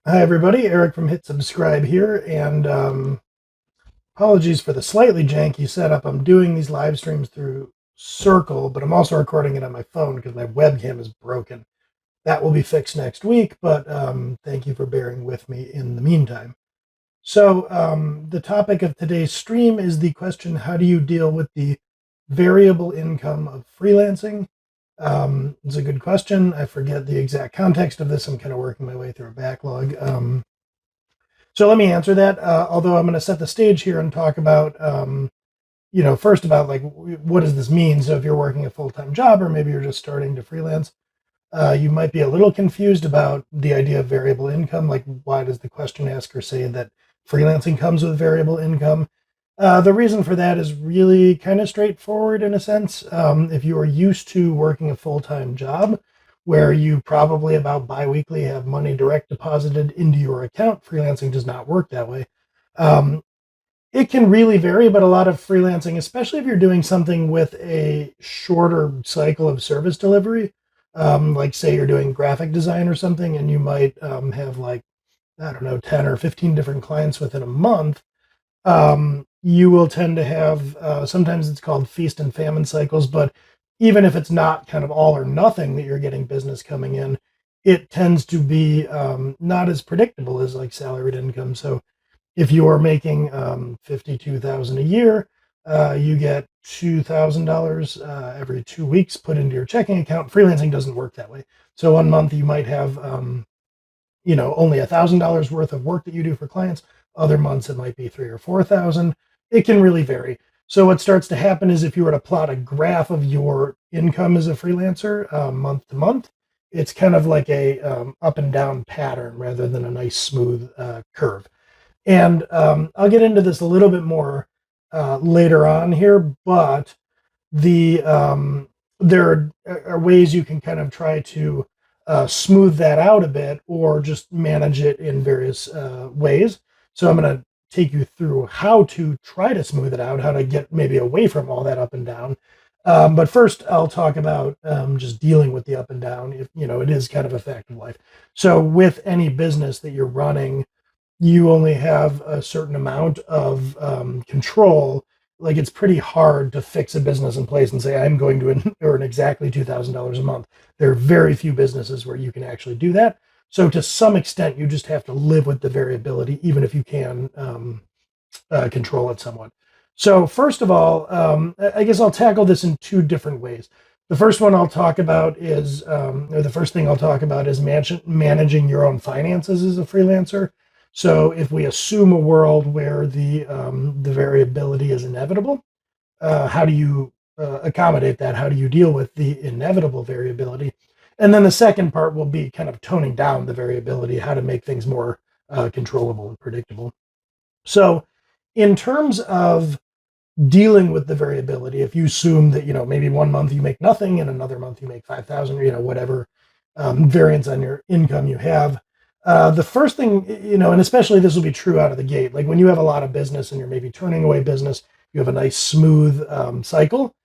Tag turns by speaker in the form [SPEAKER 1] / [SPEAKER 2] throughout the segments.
[SPEAKER 1] Hi, everybody. Eric from Hit Subscribe here, and apologies for the slightly janky setup. I'm doing these live streams through Circle, but I'm also recording it on my phone because my webcam is broken. That will be fixed next week, but thank you for bearing with me in the meantime. So, the topic of today's stream is the question: how do you deal with the variable income of freelancing? It's a good question. I forget the exact context of this. I'm kind of working my way through a backlog. So let me answer that. Although I'm going to set the stage here and talk about, first about like what does this mean? So if you're working a full-time job, or maybe you're just starting to freelance, you might be a little confused about the idea of variable income. Like, why does the question asker say that freelancing comes with variable income? The reason for that is really kind of straightforward in a sense. If you are used to working a full-time job where you probably about biweekly have money direct deposited into your account, freelancing does not work that way. Um, it can really vary, but a lot of freelancing, especially if you're doing something with a shorter cycle of service delivery, like say you're doing graphic design or something, and you might have like, I don't know, 10 or 15 different clients within a month. You will tend to have, sometimes it's called feast and famine cycles, but even if it's not kind of all or nothing that you're getting business coming in, it tends to be not as predictable as like salaried income. So if you are making 52,000 a year, you get $2,000 every 2 weeks put into your checking account. Freelancing doesn't work that way. So one month you might have only $1,000 worth of work that you do for clients. Other months it might be 3 or 4,000. It can really vary. So what starts to happen is if you were to plot a graph of your income as a freelancer month to month, it's kind of like a up and down pattern rather than a nice smooth curve. And I'll get into this a little bit more later on here, but there are ways you can kind of try to smooth that out a bit or just manage it in various ways. So I'm going to take you through how to try to smooth it out, how to get maybe away from all that up and down. But first, I'll talk about just dealing with the up and down. If it is kind of a fact of life. So with any business that you're running, you only have a certain amount of control. Like, it's pretty hard to fix a business in place and say, I'm going to earn exactly $2,000 a month. There are very few businesses where you can actually do that. So to some extent, you just have to live with the variability, even if you can control it somewhat. So first of all, I guess I'll tackle this in two different ways. The first one I'll talk about is, or the first thing I'll talk about is managing your own finances as a freelancer. So if we assume a world where the variability is inevitable, how do you accommodate that? How do you deal with the inevitable variability? And then the second part will be kind of toning down the variability, how to make things more controllable and predictable. So in terms of dealing with the variability, if you assume that maybe one month you make nothing and another month you make 5,000, whatever variance on your income you have, the first thing, and especially this will be true out of the gate, like when you have a lot of business and you're maybe turning away business, you have a nice smooth cycle.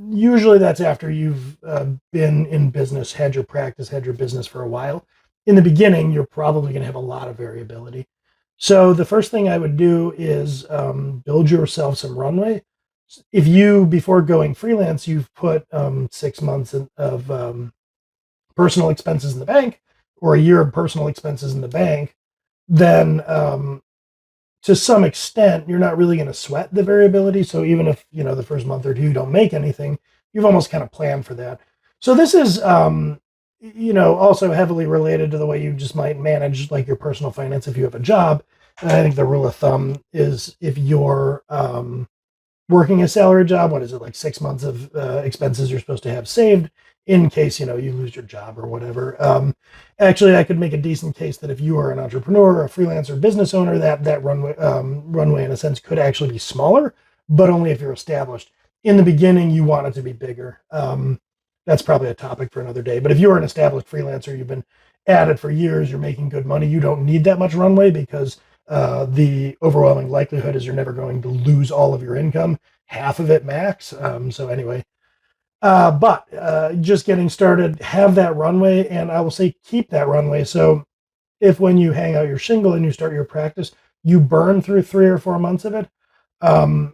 [SPEAKER 1] Usually that's after you've been in business, had your practice, had your business for a while. In the beginning, you're probably going to have a lot of variability. So the first thing I would do is build yourself some runway. If you, before going freelance, you've put 6 months of personal expenses in the bank, or a year of personal expenses in the bank, then to some extent, you're not really going to sweat the variability. So even if, the first month or two you don't make anything, you've almost kind of planned for that. So this is, also heavily related to the way you just might manage like your personal finance if you have a job. And I think the rule of thumb is if you're working a salary job, what is it, like 6 months of expenses you're supposed to have saved in case you lose your job or whatever. Actually, I could make a decent case that if you are an entrepreneur or a freelancer business owner, that runway in a sense could actually be smaller, but only if you're established. In the beginning, you want it to be bigger. That's probably a topic for another day. But if you're an established freelancer, you've been at it for years, you're making good money, you don't need that much runway because the overwhelming likelihood is you're never going to lose all of your income, half of it max. So anyway, but just getting started, have that runway, and I will say keep that runway. So if when you hang out your shingle and you start your practice, you burn through 3 or 4 months of it, um,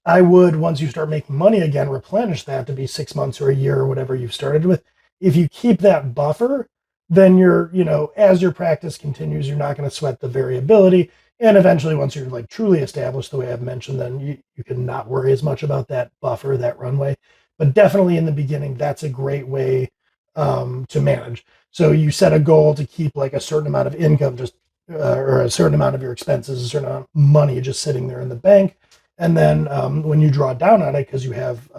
[SPEAKER 1] I would, once you start making money again, replenish that to be 6 months or a year or whatever you've started with. If you keep that buffer, then as your practice continues, you're not going to sweat the variability. And eventually, once you're like truly established, the way I've mentioned, then you can not worry as much about that buffer, that runway. But definitely in the beginning, that's a great way to manage. So you set a goal to keep like a certain amount of income, just or a certain amount of your expenses, a certain amount of money just sitting there in the bank, and then when you draw down on it because you have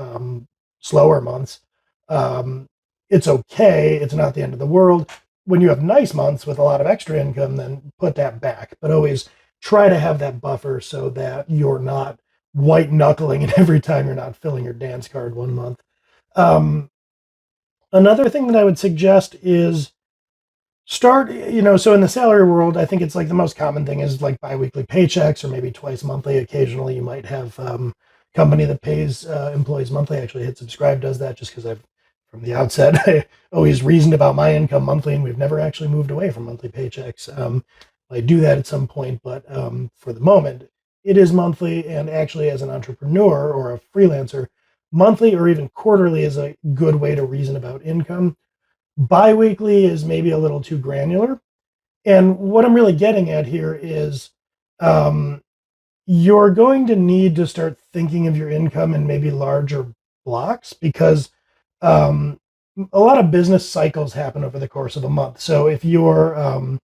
[SPEAKER 1] slower months, um, it's okay. It's not the end of the world. When you have nice months with a lot of extra income, then put that back. But always try to have that buffer so that you're not white knuckling it every time you're not filling your dance card one month. Um, Another thing that I would suggest is so in the salary world, I think it's like the most common thing is like biweekly paychecks or maybe twice monthly. Occasionally you might have company that pays employees monthly. Actually, Hit Subscribe does that just because I've from the outset I always reasoned about my income monthly, and we've never actually moved away from monthly paychecks. I do that at some point, but for the moment it is monthly. And actually, as an entrepreneur or a freelancer, monthly or even quarterly is a good way to reason about income. Biweekly is maybe a little too granular. And what I'm really getting at here is um, you're going to need to start thinking of your income in maybe larger blocks because um, a lot of business cycles happen over the course of a month. So if you're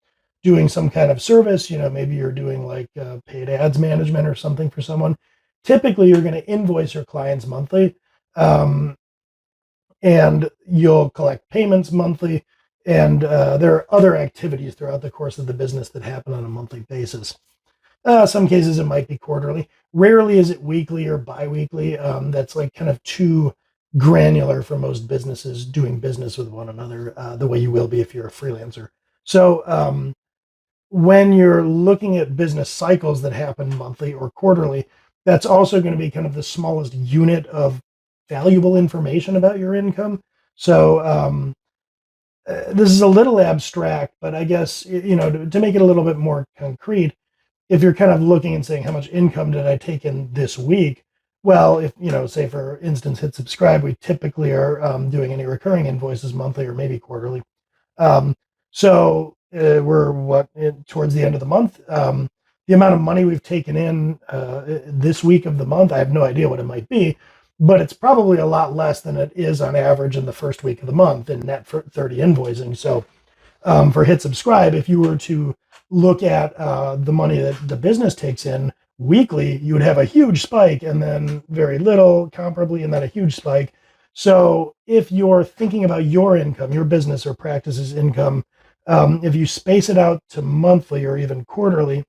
[SPEAKER 1] doing some kind of service, maybe you're doing like paid ads management or something for someone, typically you're going to invoice your clients monthly. Um, and you'll collect payments monthly. And there are other activities throughout the course of the business that happen on a monthly basis. Some cases it might be quarterly. Rarely is it weekly or biweekly. That's like kind of too granular for most businesses doing business with one another, the way you will be if you're a freelancer. So when you're looking at business cycles that happen monthly or quarterly, that's also going to be kind of the smallest unit of valuable information about your income. So this is a little abstract, but I guess to make it a little bit more concrete, if you're kind of looking and saying how much income did I take in this week, well, if say for instance, Hit Subscribe, we typically are doing any recurring invoices monthly or maybe quarterly. Um, we're towards the end of the month. The amount of money we've taken in this week of the month, I have no idea what it might be, but it's probably a lot less than it is on average in the first week of the month in net 30 invoicing. So for Hit Subscribe, if you were to look at the money that the business takes in weekly, you would have a huge spike and then very little comparably, and then a huge spike. So if you're thinking about your income, your business or practice's income, if you space it out to monthly or even quarterly,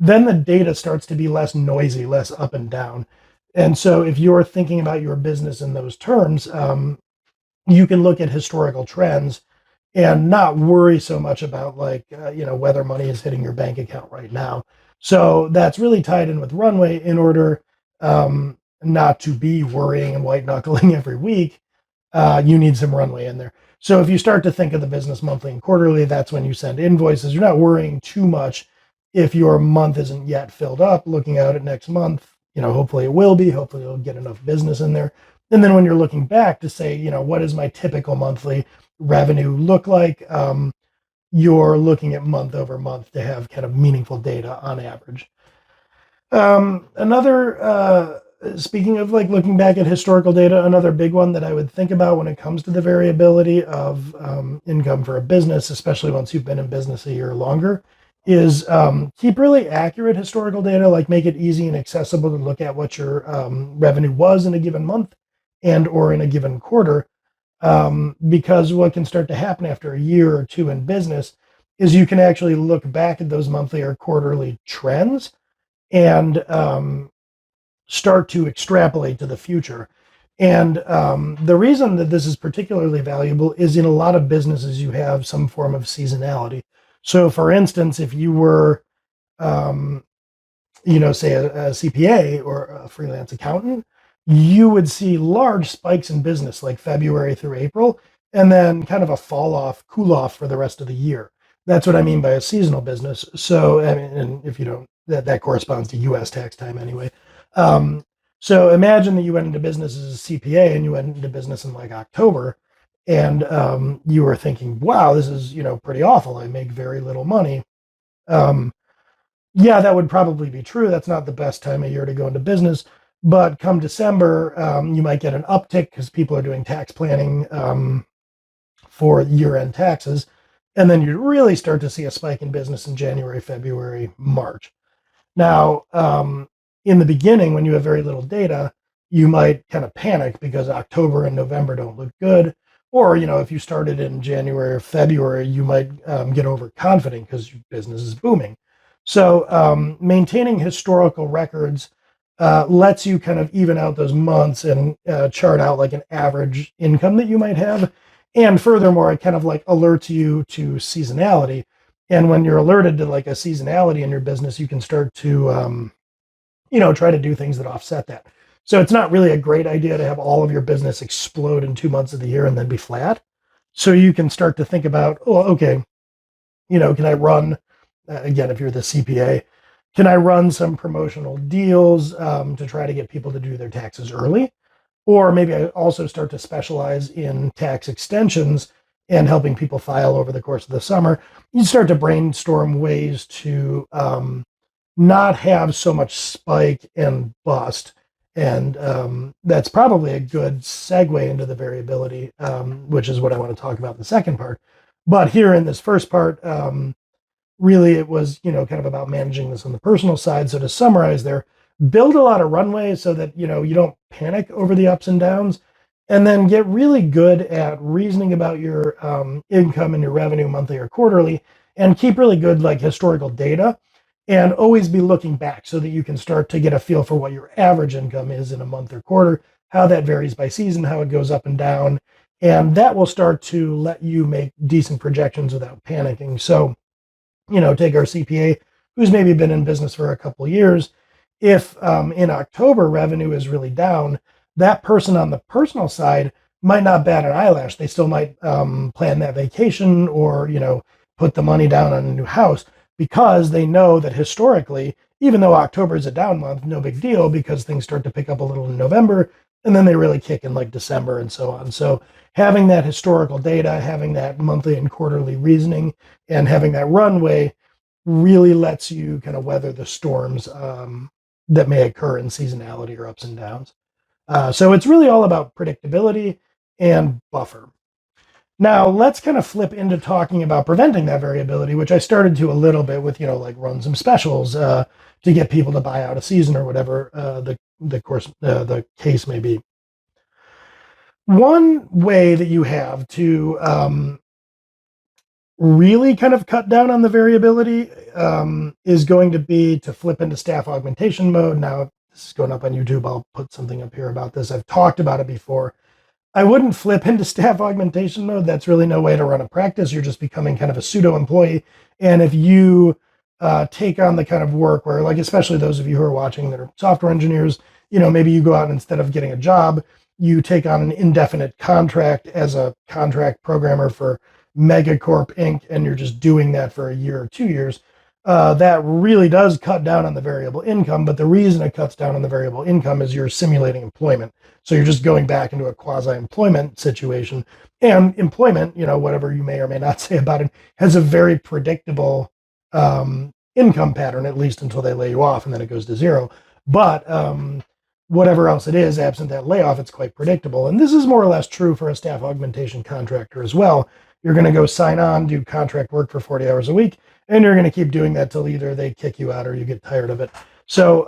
[SPEAKER 1] then the data starts to be less noisy, less up and down. And so if you're thinking about your business in those terms, you can look at historical trends and not worry so much about like whether money is hitting your bank account right now. So that's really tied in with runway in order not to be worrying and white knuckling every week. You need some runway in there. So if you start to think of the business monthly and quarterly, that's when you send invoices. You're not worrying too much if your month isn't yet filled up. Looking out at next month, hopefully it will be. Hopefully you'll get enough business in there. And then when you're looking back to say, what is my typical monthly revenue look like? You're looking at month over month to have kind of meaningful data on average. Another Speaking of like looking back at historical data, another big one that I would think about when it comes to the variability of income for a business, especially once you've been in business a year or longer, is keep really accurate historical data. Like make it easy and accessible to look at what your revenue was in a given month and or in a given quarter. Because what can start to happen after a year or two in business is you can actually look back at those monthly or quarterly trends and start to extrapolate to the future. And the reason that this is particularly valuable is in a lot of businesses, you have some form of seasonality. So, for instance, if you were, um, say a CPA or a freelance accountant, you would see large spikes in business like February through April, and then kind of a fall off, cool off for the rest of the year. That's what I mean by a seasonal business. So, I mean, and if you don't, that corresponds to U.S. tax time anyway. Um, so imagine that you went into business as a CPA and you went into business in like October, and you were thinking, "Wow, this is pretty awful. I make very little money." Um, yeah, that would probably be true. That's not the best time of year to go into business. But come December, you might get an uptick because people are doing tax planning for year-end taxes. And then you really start to see a spike in business in January, February, March. Now, in the beginning, when you have very little data, you might kind of panic because October and November don't look good. Or, if you started in January or February, you might get overconfident because your business is booming. So, maintaining historical records lets you kind of even out those months and chart out like an average income that you might have. And furthermore, it kind of like alerts you to seasonality. And when you're alerted to like a seasonality in your business, you can start to, try to do things that offset that. So it's not really a great idea to have all of your business explode in 2 months of the year and then be flat. So you can start to think about, oh, okay, can I run, again, if you're the CPA, can I run some promotional deals to try to get people to do their taxes early? Or maybe I also start to specialize in tax extensions and helping people file over the course of the summer. You start to brainstorm ways to not have so much spike and bust. And that's probably a good segue into the variability, which is what I want to talk about in the second part. But here in this first part, really it was kind of about managing this on the personal side. So to summarize there, build a lot of runway so that you don't panic over the ups and downs, and then get really good at reasoning about your income and your revenue monthly or quarterly, and keep really good like historical data, and always be looking back so that you can start to get a feel for what your average income is in a month or quarter, how that varies by season, how it goes up and down, and that will start to let you make decent projections without panicking. So take our CPA who's maybe been in business for a couple of years. If in October revenue is really down, that person on the personal side might not bat an eyelash. They still might plan that vacation or put the money down on a new house because they know that historically, even though October is a down month, no big deal because things start to pick up a little in November and then they really kick in like December and so on. So having that historical data, having that monthly and quarterly reasoning, and having that runway really lets you kind of weather the storms that may occur in seasonality or ups and downs. So it's really all about predictability and buffer. Now let's kind of flip into talking about preventing that variability, which I started to a little bit with, like run some specials to get people to buy out a season or whatever the case may be. One way that you have to really kind of cut down on the variability is going to be to flip into staff augmentation mode. Now, this is going up on YouTube. I'll put something up here about this. I've talked about it before. I wouldn't flip into staff augmentation mode. That's really no way to run a practice. You're just becoming kind of a pseudo employee. And if you take on the kind of work where, like, especially those of you who are watching that are software engineers, maybe you go out and instead of getting a job, you take on an indefinite contract as a contract programmer for Megacorp Inc., and you're just doing that for a year or 2 years. That really does cut down on the variable income. But the reason it cuts down on the variable income is you're simulating employment. So you're just going back into a quasi-employment situation. And employment, whatever you may or may not say about it, has a very predictable income pattern, at least until they lay you off, and then it goes to zero. But whatever else it is, absent that layoff, it's quite predictable. And this is more or less true for a staff augmentation contractor as well. You're going to go sign on, do contract work for 40 hours a week, and you're going to keep doing that till either they kick you out or you get tired of it. So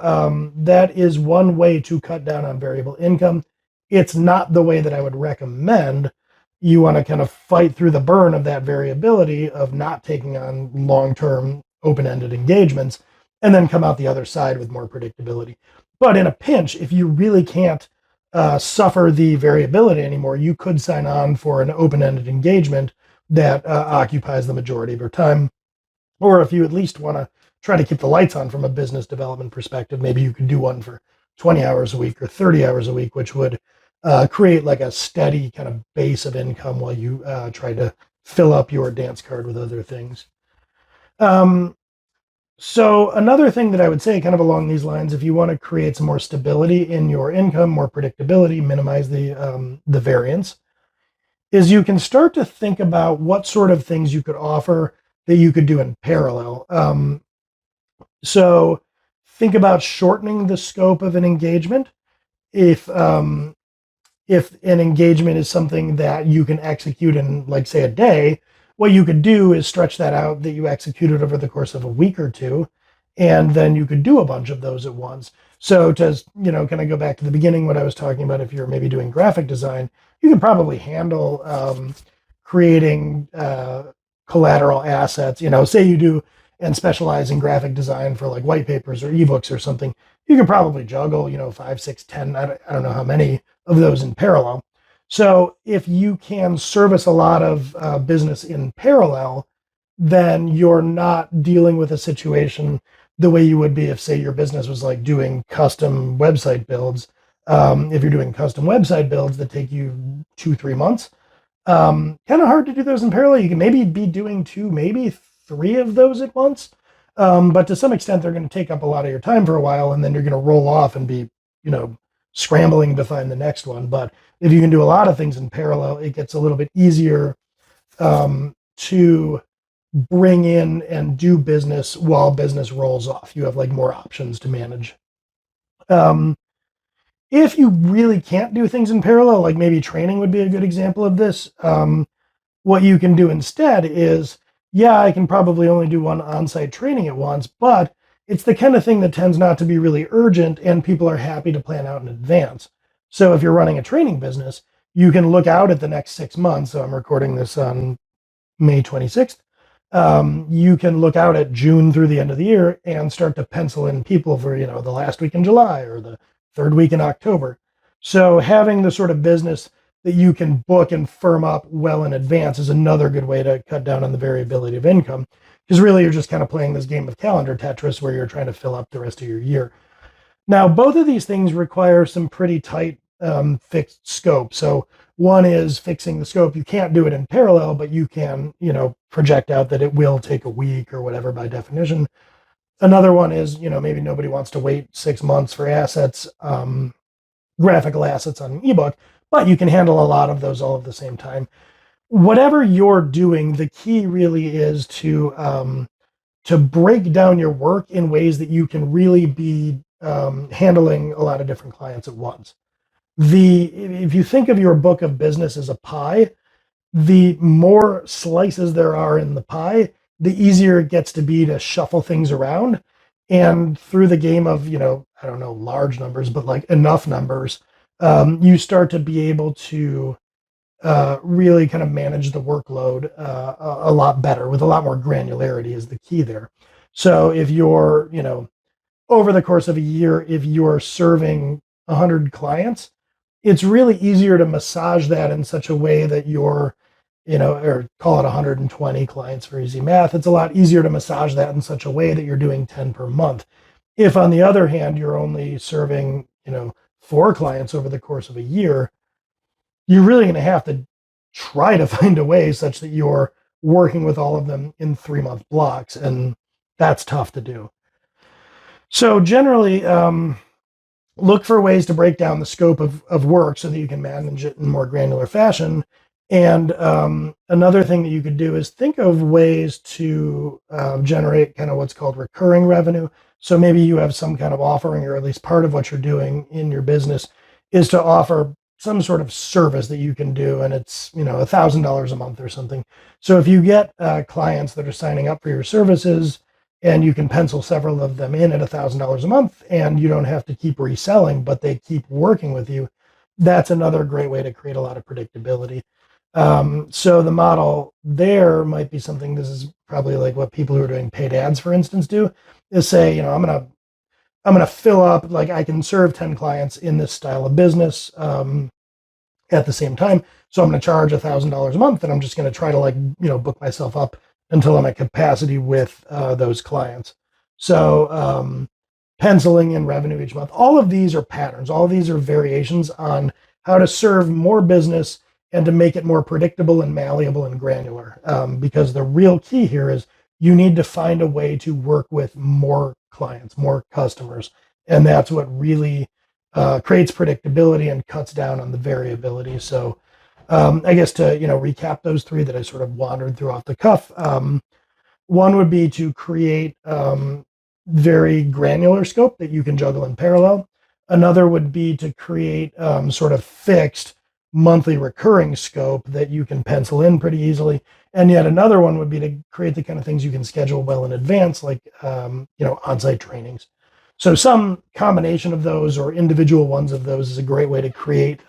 [SPEAKER 1] that is one way to cut down on variable income. It's not the way that I would recommend. You want to kind of fight through the burn of that variability of not taking on long-term open-ended engagements and then come out the other side with more predictability. But in a pinch, if you really can't suffer the variability anymore, you could sign on for an open-ended engagement that occupies the majority of your time. Or if you at least want to try to keep the lights on from a business development perspective, maybe you could do one for 20 hours a week or 30 hours a week, which would create like a steady kind of base of income while you try to fill up your dance card with other things. Um, so another thing that I would say, kind of along these lines, if you want to create some more stability in your income, more predictability, minimize the variance, is you can start to think about what sort of things you could offer that you could do in parallel. So think about shortening the scope of an engagement. If if an engagement is something that you can execute in, like, say, a day, what you could do is stretch that out, that you execute it over the course of a week or two, and then you could do a bunch of those at once. So to, kind of go back to the beginning, what I was talking about, if you're maybe doing graphic design, you could probably handle creating collateral assets. Say you do and specialize in graphic design for like white papers or ebooks or something. You can probably juggle, five, six, 10, I don't know how many of those in parallel. So if you can service a lot of business in parallel, then you're not dealing with a situation the way you would be if, say, your business was like doing custom website builds. If you're doing custom website builds that take you 2, 3 months, kind of hard to do those in parallel. You can maybe be doing two, maybe three of those at once. But to some extent, they're going to take up a lot of your time for a while, and then you're going to roll off and be, you know, scrambling to find the next one. But if you can do a lot of things in parallel, it gets a little bit easier to bring in and do business while business rolls off. You have like more options to manage. Um, if you really can't do things in parallel, like maybe training would be a good example of this. What you can do instead is, yeah, I can probably only do one on-site training at once, but it's the kind of thing that tends not to be really urgent and people are happy to plan out in advance. So if you're running a training business, you can look out at the next 6 months. So I'm recording this on May 26th. You can look out at June through the end of the year and start to pencil in people for, the last week in July or the third week in October. So having the sort of business that you can book and firm up well in advance is another good way to cut down on the variability of income. Because really, you're just kind of playing this game of calendar Tetris where you're trying to fill up the rest of your year. Now, both of these things require some pretty tight fixed scope. So one is fixing the scope. You can't do it in parallel, but you can, project out that it will take a week or whatever by definition. Another one is, maybe nobody wants to wait 6 months for assets, graphical assets on an ebook, but you can handle a lot of those all at the same time. Whatever you're doing, the key really is to break down your work in ways that you can really be handling a lot of different clients at once. If you think of your book of business as a pie, the more slices there are in the pie, the easier it gets to be to shuffle things around. And through the game of, I don't know, large numbers, but like enough numbers, you start to be able to really kind of manage the workload a lot better with a lot more granularity is the key there. So if you're, over the course of a year, if you're serving 100 clients, it's really easier to massage that in such a way that you're, or call it 120 clients for easy math. It's a lot easier to massage that in such a way that you're doing 10 per month. If, on the other hand, you're only serving, 4 clients over the course of a year, you're really going to have to try to find a way such that you're working with all of them in 3-month blocks. And that's tough to do. So generally, look for ways to break down the scope of work so that you can manage it in more granular fashion. And another thing that you could do is think of ways to generate kind of what's called recurring revenue. So maybe you have some kind of offering, or at least part of what you're doing in your business is to offer some sort of service that you can do, and it's $1,000 a month or something. So if you get clients that are signing up for your services, and you can pencil several of them in at $1,000 a month, and you don't have to keep reselling, but they keep working with you, that's another great way to create a lot of predictability. So the model there might be something. This is probably like what people who are doing paid ads, for instance, do, is say, I'm gonna fill up, like, I can serve 10 clients in this style of business at the same time. So I'm going to charge $1,000 a month, and I'm just going to try to book myself up until I'm at capacity with those clients. So penciling in revenue each month. All of these are patterns. All of these are variations on how to serve more business and to make it more predictable and malleable and granular. Because the real key here is you need to find a way to work with more clients, more customers. And that's what really creates predictability and cuts down on the variability. So I guess to recap those three that I sort of wandered through off the cuff. One would be to create very granular scope that you can juggle in parallel. Another would be to create sort of fixed monthly recurring scope that you can pencil in pretty easily. And yet another one would be to create the kind of things you can schedule well in advance, like on-site trainings. So some combination of those or individual ones of those is a great way to create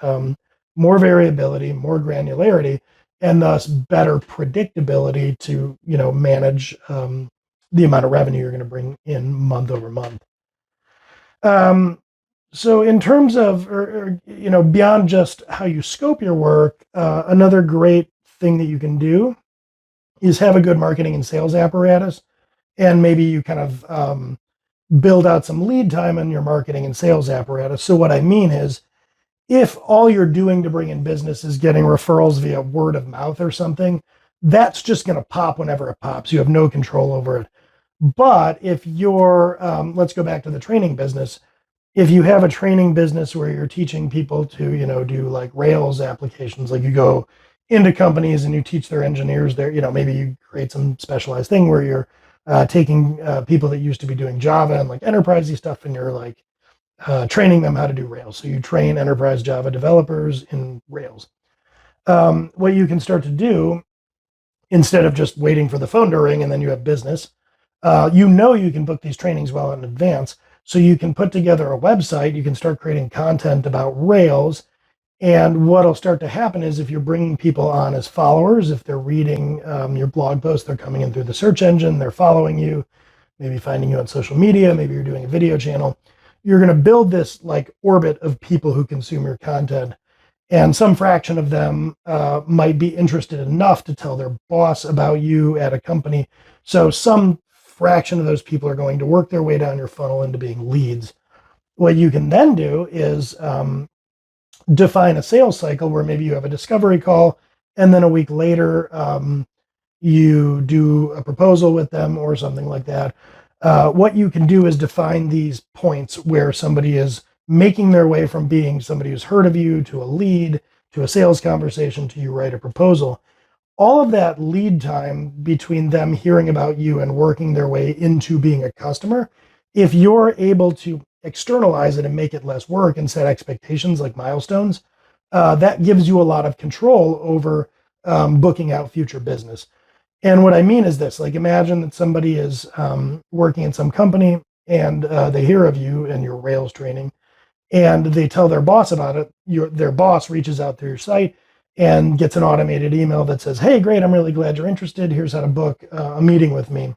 [SPEAKER 1] more variability, more granularity, and thus better predictability to manage the amount of revenue you're going to bring in month over month. So in terms of beyond just how you scope your work, another great thing that you can do is have a good marketing and sales apparatus, and maybe you kind of build out some lead time in your marketing and sales apparatus. So what I mean is, if all you're doing to bring in business is getting referrals via word of mouth or something, that's just going to pop whenever it pops. You have no control over it. But if you're, let's go back to the training business. If you have a training business where you're teaching people to, do like Rails applications, like you go into companies and you teach their engineers there, maybe you create some specialized thing where you're taking people that used to be doing Java and like enterprisey stuff, and you're like training them how to do Rails. So you train enterprise Java developers in Rails. What you can start to do, instead of just waiting for the phone to ring and then you have business, you can book these trainings well in advance. So you can put together a website, you can start creating content about Rails. And what'll start to happen is, if you're bringing people on as followers, if they're reading your blog post, they're coming in through the search engine, they're following you, maybe finding you on social media, maybe you're doing a video channel, you're going to build this like orbit of people who consume your content. And some fraction of them might be interested enough to tell their boss about you at a company. So some fraction of those people are going to work their way down your funnel into being leads. What you can then do is define a sales cycle where maybe you have a discovery call, and then a week later you do a proposal with them or something like that. What you can do is define these points where somebody is making their way from being somebody who's heard of you to a lead, to a sales conversation, to you write a proposal. All of that lead time between them hearing about you and working their way into being a customer, if you're able to externalize it and make it less work and set expectations like milestones, that gives you a lot of control over booking out future business. And what I mean is this: like, imagine that somebody is working in some company, and they hear of you and your Rails training, and they tell their boss about it. Their boss reaches out through your site and gets an automated email that says, "Hey, great, I'm really glad you're interested. Here's how to book a meeting with me."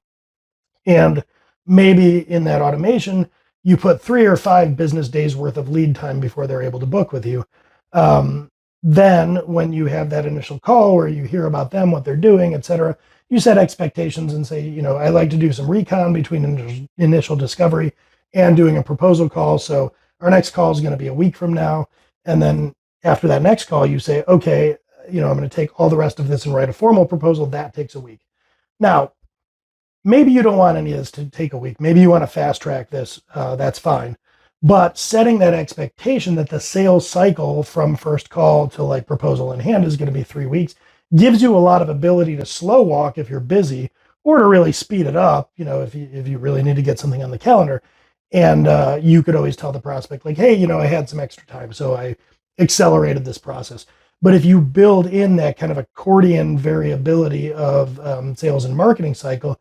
[SPEAKER 1] And maybe in that automation, you put 3 or 5 business days worth of lead time before they're able to book with you. Then when you have that initial call where you hear about them, what they're doing, etc., you set expectations and say, I like to do some recon between initial discovery and doing a proposal call. So our next call is going to be a week from now. And then after that next call, you say, okay, I'm going to take all the rest of this and write a formal proposal. That takes a week. Now, maybe you don't want any of this to take a week. Maybe you want to fast track this. That's fine. But setting that expectation that the sales cycle from first call to like proposal in hand is going to be 3 weeks gives you a lot of ability to slow walk if you're busy, or to really speed it up, if you really need to get something on the calendar. And you could always tell the prospect, like, hey, I had some extra time, so I accelerated this process. But if you build in that kind of accordion variability of sales and marketing cycle,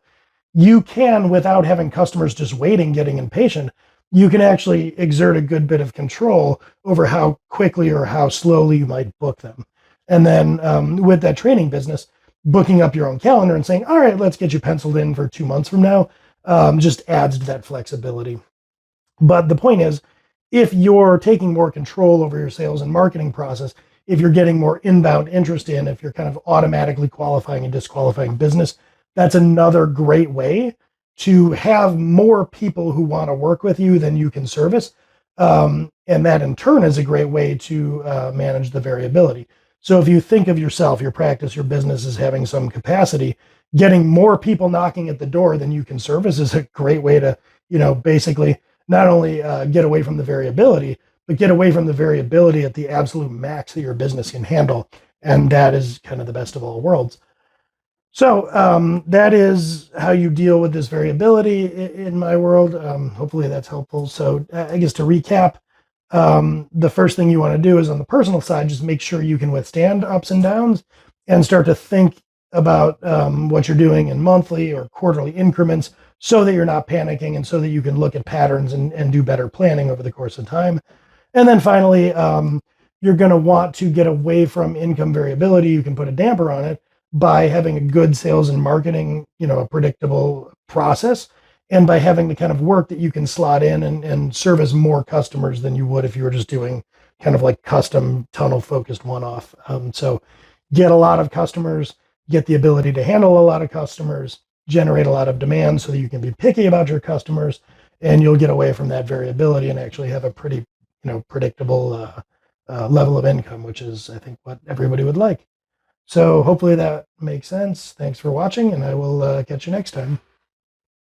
[SPEAKER 1] you can, without having customers just waiting, getting impatient, you can actually exert a good bit of control over how quickly or how slowly you might book them. And then with that training business, booking up your own calendar and saying, all right, let's get you penciled in for 2 months from now, just adds to that flexibility. But the point is, if you're taking more control over your sales and marketing process, if you're getting more inbound interest in, if you're kind of automatically qualifying and disqualifying business, that's another great way to have more people who want to work with you than you can service. And that in turn is a great way to manage the variability. So if you think of yourself, your practice, your business as having some capacity, getting more people knocking at the door than you can service is a great way to, basically not only get away from the variability, but get away from the variability at the absolute max that your business can handle. And that is kind of the best of all worlds. So that is how you deal with this variability in my world. Hopefully that's helpful. So I guess to recap, the first thing you want to do is on the personal side, just make sure you can withstand ups and downs and start to think about what you're doing in monthly or quarterly increments so that you're not panicking and so that you can look at patterns and do better planning over the course of time. And then finally, you're going to want to get away from income variability. You can put a damper on it by having a good sales and marketing, a predictable process, and by having the kind of work that you can slot in and service more customers than you would if you were just doing kind of like custom tunnel focused one-off. So get a lot of customers, get the ability to handle a lot of customers, generate a lot of demand so that you can be picky about your customers, and you'll get away from that variability and actually have a pretty predictable level of income, which is, I think, what everybody would like. So hopefully that makes sense. Thanks for watching, and I will catch you next time.